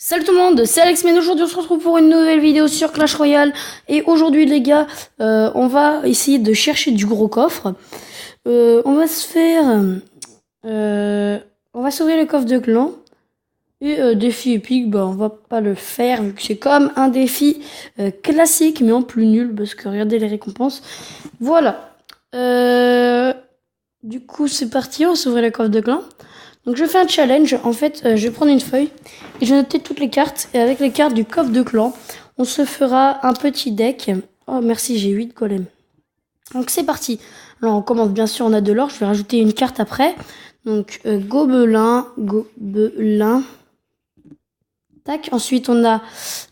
Salut tout le monde, c'est Alex, mais aujourd'hui on se retrouve pour une nouvelle vidéo sur Clash Royale. Et aujourd'hui les gars, on va essayer de chercher du gros coffre. On va se faire... on va s'ouvrir le coffre de clan. Et défi épique, bah on va pas le faire vu que c'est comme un défi classique mais en plus nul parce que regardez les récompenses. Voilà. Du coup c'est parti, on s'ouvre le coffre de clan. Donc je fais un challenge, en fait je vais prendre une feuille et je vais noter toutes les cartes. Et avec les cartes du coffre de clan, on se fera un petit deck. Oh merci, j'ai 8 golems. Donc c'est parti. Alors on commence, bien sûr on a de l'or, je vais rajouter une carte après. Donc gobelin. Tac, ensuite on a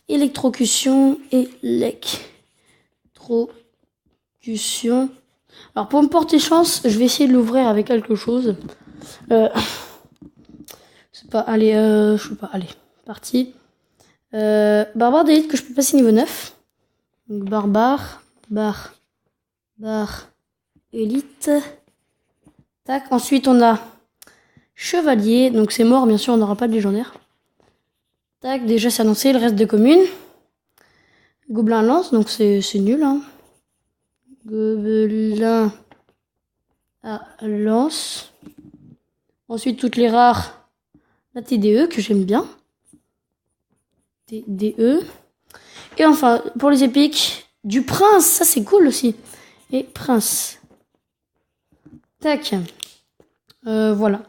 électrocution, électrocution. Alors pour me porter chance, je vais essayer de l'ouvrir avec quelque chose. C'est pas, allez, je sais pas, allez, parti. Barbare d'élite que je peux passer niveau 9. Donc barbare, élite. Tac, ensuite on a chevalier, donc c'est mort, bien sûr, on n'aura pas de légendaire. Tac, déjà c'est annoncé, le reste de commune. Gobelin lance, donc c'est nul, hein. Gobelin à lance. Ensuite, toutes les rares, la TDE que j'aime bien. TDE. Et enfin, pour les épiques, du prince, ça c'est cool aussi. Et prince. Tac. Voilà.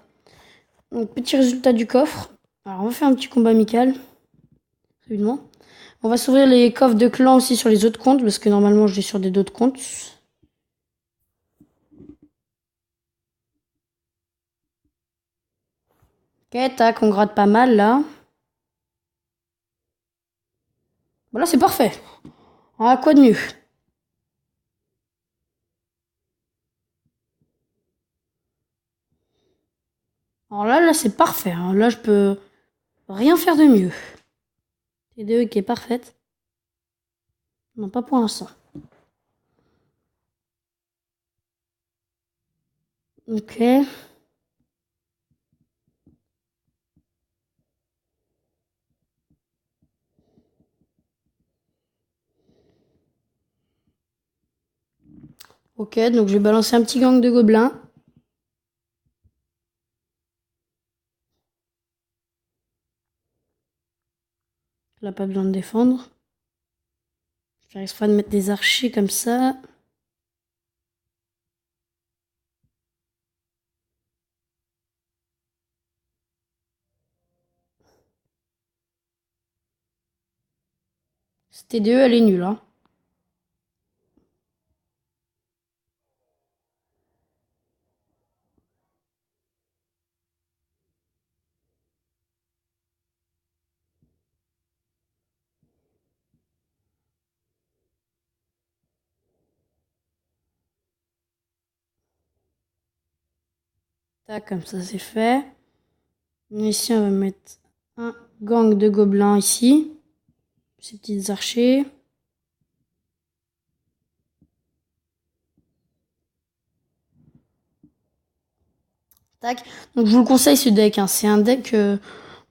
Donc, petit résultat du coffre. Alors, on va faire un petit combat amical. Évidemment. On va s'ouvrir les coffres de clan aussi sur les autres comptes, parce que normalement, je l'ai sur des d'autres comptes. Ok, tac, on gratte pas mal, là. Voilà, c'est parfait. Ah, quoi de mieux? Alors là, c'est parfait, hein. Là, je peux rien faire de mieux. TDE qui est parfaite. Non, pas pour l'instant. Ok. Ok, donc je vais balancer un petit gang de gobelins. Là, pas besoin de défendre. Je vais faire exprès de mettre des archers comme ça. Cette TDE, elle est nulle, hein. Tac, comme ça, c'est fait. Ici, on va mettre un gang de gobelins ici. Ces petites archers. Tac. Donc, je vous le conseille, ce deck, hein. C'est un deck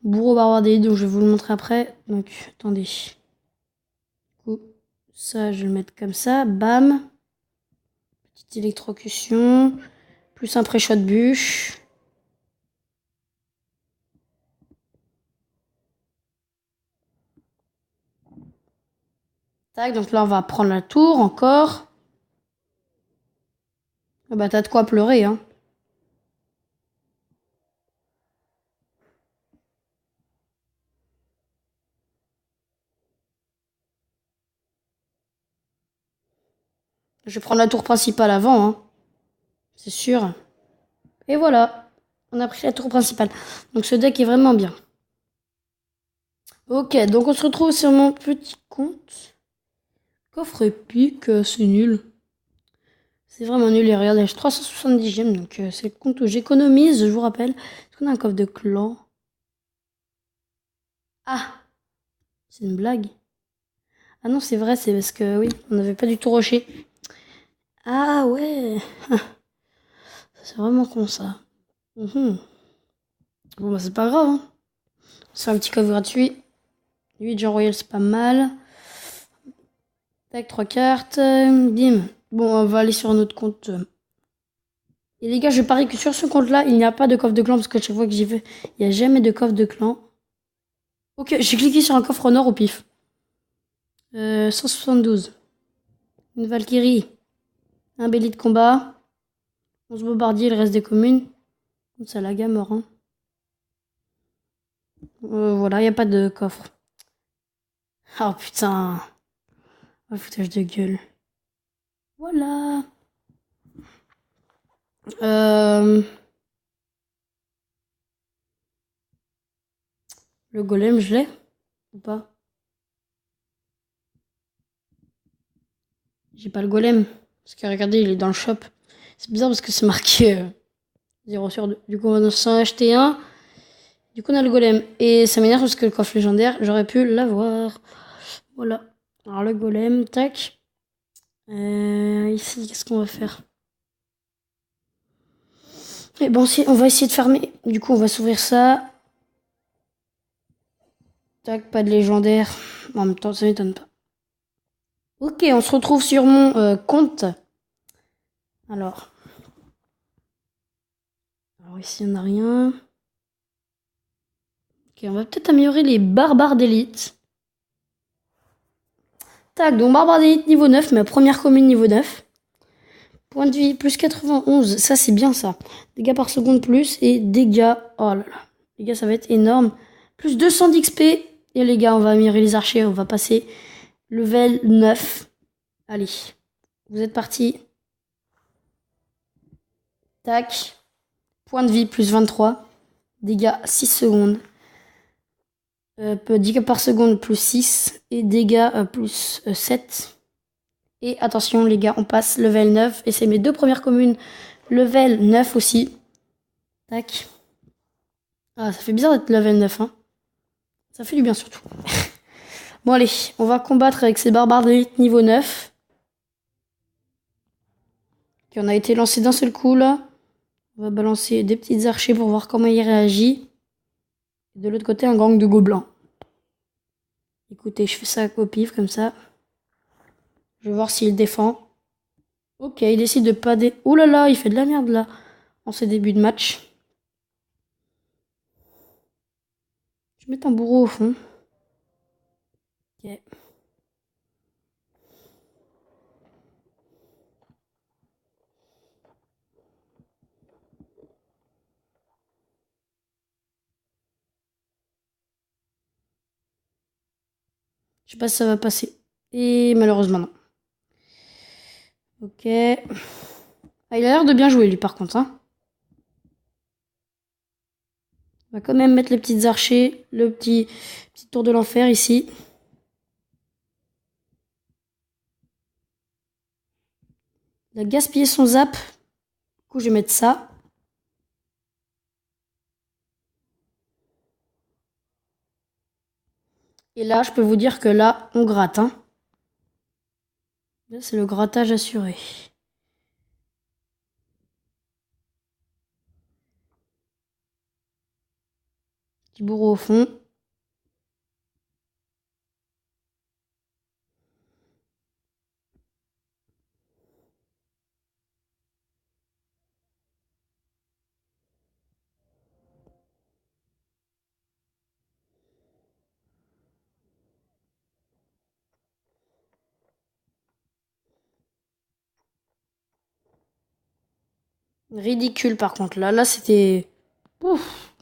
bourreau barbare des donc je vais vous le montrer après. Donc, attendez. Du coup, ça, je vais le mettre comme ça. Bam. Petite électrocution. Plus un pré-shot de bûche. Tac, donc là, on va prendre la tour encore. Ah bah, t'as de quoi pleurer, hein. Je vais prendre la tour principale avant, hein. C'est sûr. Et voilà. On a pris la tour principale. Donc, ce deck est vraiment bien. Ok, donc on se retrouve sur mon petit compte. Coffre épique, c'est nul. C'est vraiment nul. Et regardez, j'ai 370 gemmes, donc c'est le compte où j'économise, je vous rappelle. Est-ce qu'on a un coffre de clan? Ah, c'est une blague. Ah non, c'est vrai, c'est parce que oui, on n'avait pas du tout rushé. Ah ouais, c'est vraiment con ça. Bon bah c'est pas grave, hein. On se fait un petit coffre gratuit. 8 Jean Royal, c'est pas mal. Tac, 3 cartes. Bim. Bon, on va aller sur un autre compte. Et les gars, je parie que sur ce compte-là, il n'y a pas de coffre de clan parce que chaque fois que j'y vais, il n'y a jamais de coffre de clan. Ok, j'ai cliqué sur un coffre en or au pif. 172. Une Valkyrie. Un Bélier de combat. 11 bombardiers, le reste des communes. Comme ça, la gamme mort. Hein. Voilà, il n'y a pas de coffre. Oh putain. Oh, foutage de gueule. Voilà. Le golem, je l'ai ou pas? J'ai pas le golem. Parce que regardez, il est dans le shop. C'est bizarre parce que c'est marqué 0 sur 2. Du coup, on va s'en acheter un. Du coup, on a le golem. Et ça m'énerve parce que le coffre légendaire, j'aurais pu l'avoir. Voilà. Alors, le golem, tac. Ici, qu'est-ce qu'on va faire? Et bon, on va essayer de farmer. Du coup, on va s'ouvrir ça. Tac, pas de légendaire. En même temps, ça m'étonne pas. Ok, on se retrouve sur mon compte. Alors ici, on n'a rien. Ok, on va peut-être améliorer les barbares d'élite. Tac, donc barbare d'élite niveau 9, ma première commune niveau 9. Point de vie, plus 91, ça c'est bien ça. Dégâts par seconde plus et dégâts... Oh là là, les gars, ça va être énorme. Plus 200 d'XP. Et les gars, on va améliorer les archers, on va passer level 9. Allez, vous êtes partis. Tac. Point de vie, plus 23. Dégâts 6 secondes. Dégâts par seconde, plus 6. Et dégâts plus 7. Et attention les gars, on passe level 9. Et c'est mes deux premières communes level 9 aussi. Tac. Ah, ça fait bizarre d'être level 9, hein. Ça fait du bien surtout. Bon allez, on va combattre avec ces barbares d'élite niveau 9. Qui en a été lancé d'un seul coup là. On va balancer des petites archers pour voir comment il réagit. Et de l'autre côté, un gang de gobelins. Écoutez, je fais ça au pif comme ça. Je vais voir s'il défend. Ok, il décide de pas Ouh là là, il fait de la merde là. En ces débuts de match. Je vais mettre un bourreau au fond. Ok. Je sais pas si ça va passer. Et malheureusement non. Ok. Ah, il a l'air de bien jouer lui par contre. Hein. On va quand même mettre les petites archers. Le petit tour de l'enfer ici. Il a gaspillé son zap. Du coup, je vais mettre ça. Et là, je peux vous dire que là, on gratte. Hein. Là, c'est le grattage assuré. Petit bourreau au fond. Ridicule par contre. Là, c'était... Ouf.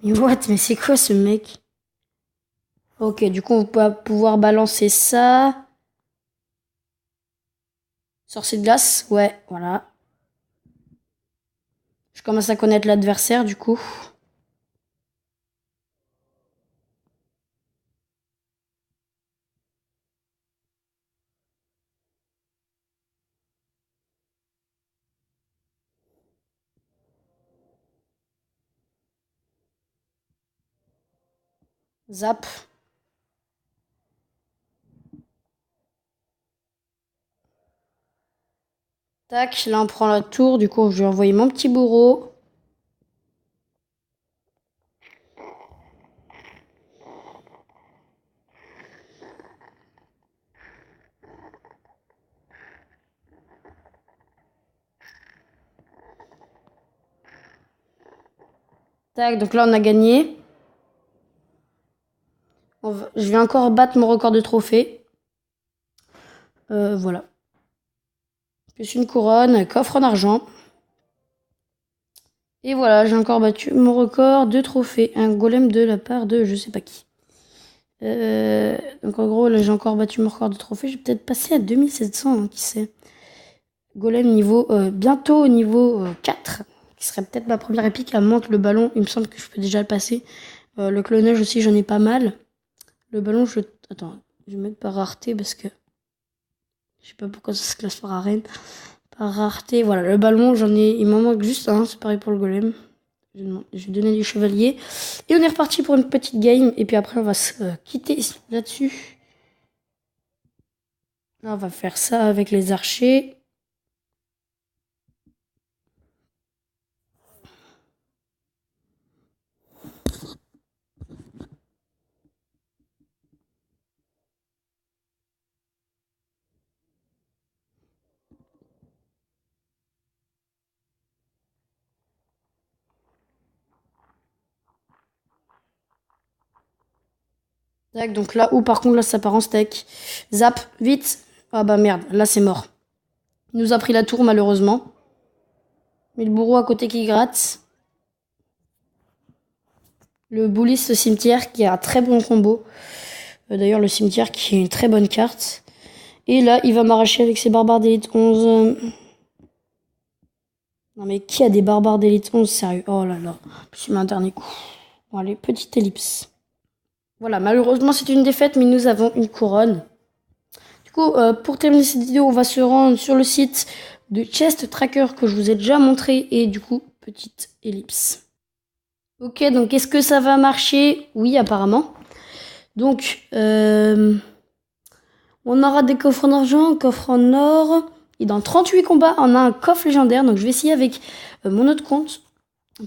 Mais what? Mais c'est quoi ce mec? Ok, du coup, on va pouvoir balancer ça. Sorcier de glace? Ouais, voilà. Je commence à connaître l'adversaire, du coup. Zap. Tac, là on prend la tour, du coup je vais envoyer mon petit bourreau. Tac, donc là, on a gagné. Je vais encore battre mon record de trophée. Voilà. Plus une couronne, un coffre en argent. Et voilà, j'ai encore battu mon record de trophée. Un golem de la part de je sais pas qui. Donc en gros, là, j'ai encore battu mon record de trophée. Je vais peut-être passer à 2700, hein, qui sait. Golem niveau bientôt au niveau 4. Qui serait peut-être ma première épique, à moins que le ballon, il me semble que je peux déjà le passer. Le clonage aussi, j'en ai pas mal. Le ballon, attends, je vais mettre par rareté parce que... Je sais pas pourquoi ça se classe par arène. Par rareté, voilà, le ballon, il m'en manque juste un, c'est pareil pour le golem. Je vais donner du chevalier. Et on est reparti pour une petite game. Et puis après, on va se quitter là-dessus. Là, on va faire ça avec les archers. Tac, donc là où par contre là ça part en steak. Zap, vite. Ah bah merde, là c'est mort. Il nous a pris la tour malheureusement. Mais le bourreau à côté qui gratte. Le bouliste cimetière qui a un très bon combo. D'ailleurs le cimetière qui est une très bonne carte. Et là il va m'arracher avec ses barbares d'élite 11. Non mais qui a des barbares d'élite 11 sérieux? Oh là là. Je suis mis un dernier coup. Bon allez, petite ellipse. Voilà, malheureusement c'est une défaite mais nous avons une couronne. Du coup, pour terminer cette vidéo, on va se rendre sur le site de Chest Tracker que je vous ai déjà montré. Et du coup, petite ellipse. Ok, donc est-ce que ça va marcher? Oui, apparemment. Donc, on aura des coffres en argent, un coffre en or. Et dans 38 combats, on a un coffre légendaire. Donc je vais essayer avec mon autre compte.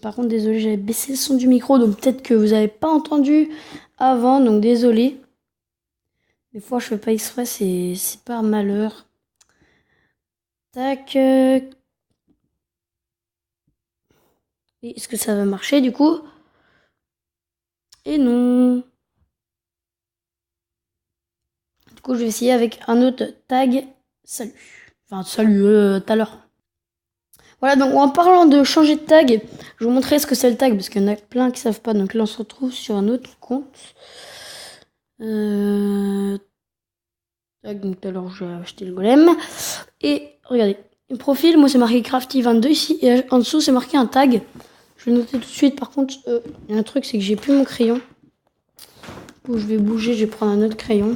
Par contre, désolé, j'avais baissé le son du micro. Donc peut-être que vous n'avez pas entendu avant. Donc désolé. Des fois, je fais pas exprès, c'est par malheur. Tac. Et est-ce que ça va marcher du coup? Et non. Du coup, je vais essayer avec un autre tag. Salut. Enfin, salut, tout à l'heure. Voilà, donc en parlant de changer de tag, je vais vous montrer ce que c'est le tag, parce qu'il y en a plein qui savent pas. Donc là, on se retrouve sur un autre compte. Tag, donc tout à l'heure, j'ai acheté le golem. Et regardez, le profil, moi, c'est marqué Crafty22 ici. Et en dessous, c'est marqué un tag. Je vais le noter tout de suite. Par contre, il y a un truc, c'est que j'ai plus mon crayon. Où je vais bouger, je vais prendre un autre crayon.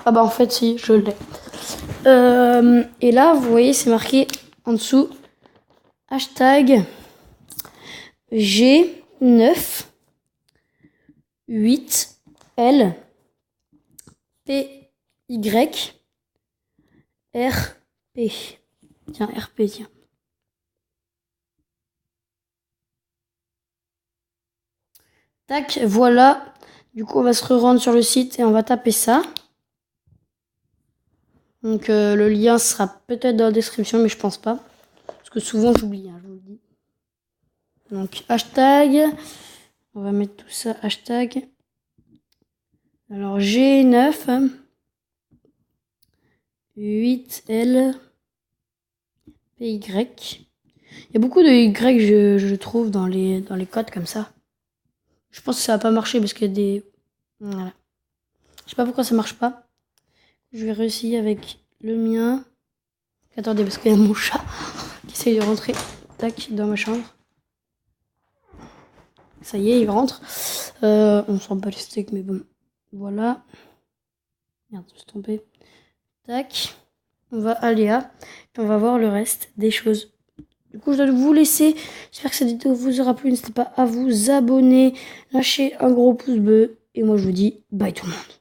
Ah bah en fait, si, je l'ai. Et là, vous voyez, c'est marqué en dessous. Hashtag G9 8 L P Y R P. Tiens, RP, tiens. Tac, voilà. Du coup, on va se rendre sur le site et on va taper ça. Donc, le lien sera peut-être dans la description, mais je pense pas. Parce que souvent, j'oublie, hein, je vous le dis. Donc, hashtag. On va mettre tout ça, hashtag. Alors, G9 8L PY. Il y a beaucoup de Y, je trouve, dans les codes comme ça. Je pense que ça va pas marcher parce qu'il y a des... Voilà. Je sais pas pourquoi ça marche pas. Je vais réessayer avec le mien. Attendez, parce qu'il y a mon chat qui essaye de rentrer. Tac, dans ma chambre. Ça y est, il rentre. On s'en bat les steaks, mais bon. Voilà. Merde, je suis tombée. Tac. On va aller à... Puis on va voir le reste des choses. Du coup, je dois vous laisser. J'espère que cette vidéo vous aura plu. N'hésitez pas à vous abonner. Lâchez un gros pouce bleu. Et moi, je vous dis bye tout le monde.